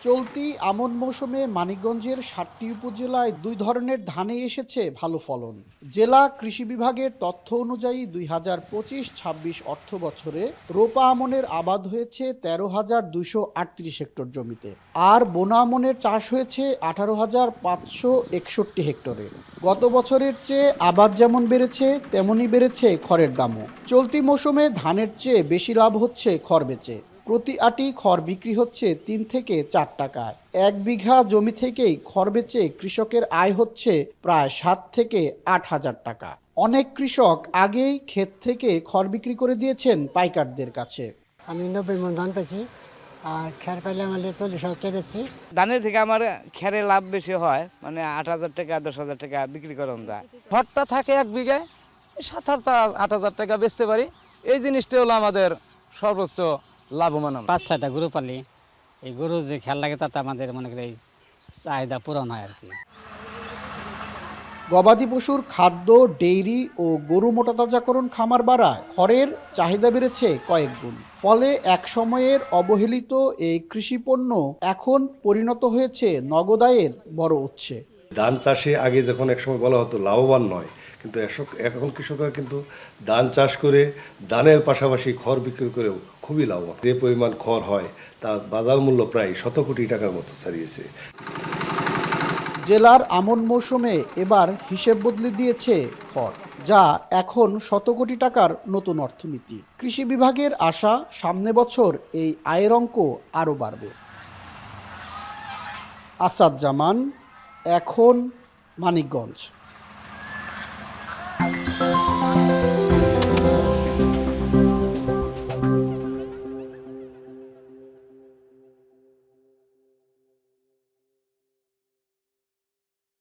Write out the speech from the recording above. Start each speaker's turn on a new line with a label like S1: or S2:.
S1: চলতি আমন মৌসুমে মানিকগঞ্জের ৭টি উপজেলায় ২ ধরনের ধানে এসেছে ভালো ফলন। জেলা কৃষি বিভাগের তথ্য অনুযায়ী ২০২৫-২৬ অর্থবছরে রোপা আমনের আবাদ হয়েছে ১৩,২৩৮ হেক্টর জমিতে, আর বোনা আমনের চাষ হয়েছে ১৮,৫৬১ হেক্টরে। গত বছরের চেয়ে আবাদ যেমন বেড়েছে তেমনই বেড়েছে খড়ের দামও। চলতি মৌসুমে ধানের চেয়ে বেশি লাভ হচ্ছে খড় বেচে। প্রতি আটি খড় বিক্রি হচ্ছে ৩ থেকে ৪ টাকায়। ১ বিঘা জমি থেকেই খড় বেচে কৃষকের আয় হচ্ছে প্রায় ৭ থেকে ৮ হাজার টাকা। অনেক কৃষক আগেই ক্ষেত থেকে খড় বিক্রি করে দিয়েছেন পাইকারদের কাছে।
S2: আমি ৯০ মণ ধান পেয়েছি, আর খ্যার পাইলে আমার ৪০,০০০ টাকা বেশি।
S3: ধানের থেকে আমার খেরে লাভ বেশি হয়, মানে ৮,০০০ টাকা ১০,০০০ টাকা বিক্রি করা যায়।
S4: খড়টা থাকে ১ বিঘায় ৭,০০০-৮,০০০ টাকা বেচতে পারি। এই জিনিসটা হলো আমাদের সর্বোচ্চ লাভবান।
S5: ৫-৬টা গরু পালি, এই গরু যে খেয়াল লাগে তাতে আমাদের মনে করি চাহিদা পূরণ হয় আর কি।
S1: গবাদি পশুর খাদ্য, ডেইরি ও গরু মোটাতাজাকরণ খামার বাড়ায় খড়ের চাহিদা বেড়েছে কয়েক গুণ। ফলে এক সময়ের অবহেলিত এই কৃষিপণ্য এখন পরিণত হয়েছে নগদায়ের বড় উৎসে।
S6: ধান চাষে আগে যখন একসময় বলা হতো লাভবান নয়, কিন্তু এখন কৃষকরা কিন্তু ধান চাষ করে ধানের পাশাপাশি খড় বিক্রি করেও খুবই লাভবান। যে পরিমাণ খড় হয় তার বাজার মূল্য প্রায় ১০০ কোটি টাকার মতো ছাড়িয়েছে।
S1: জেলার আমন মৌসুমে এবার হিসেব বদলে দিয়েছে খড়, যা এখন ১০০ কোটি টাকার নতুন অর্থনীতি। কৃষি বিভাগের আশা সামনে বছর এই আয়ের অঙ্ক আরও বাড়বে। আসাদ জামান, এখন, মানিকগঞ্জ।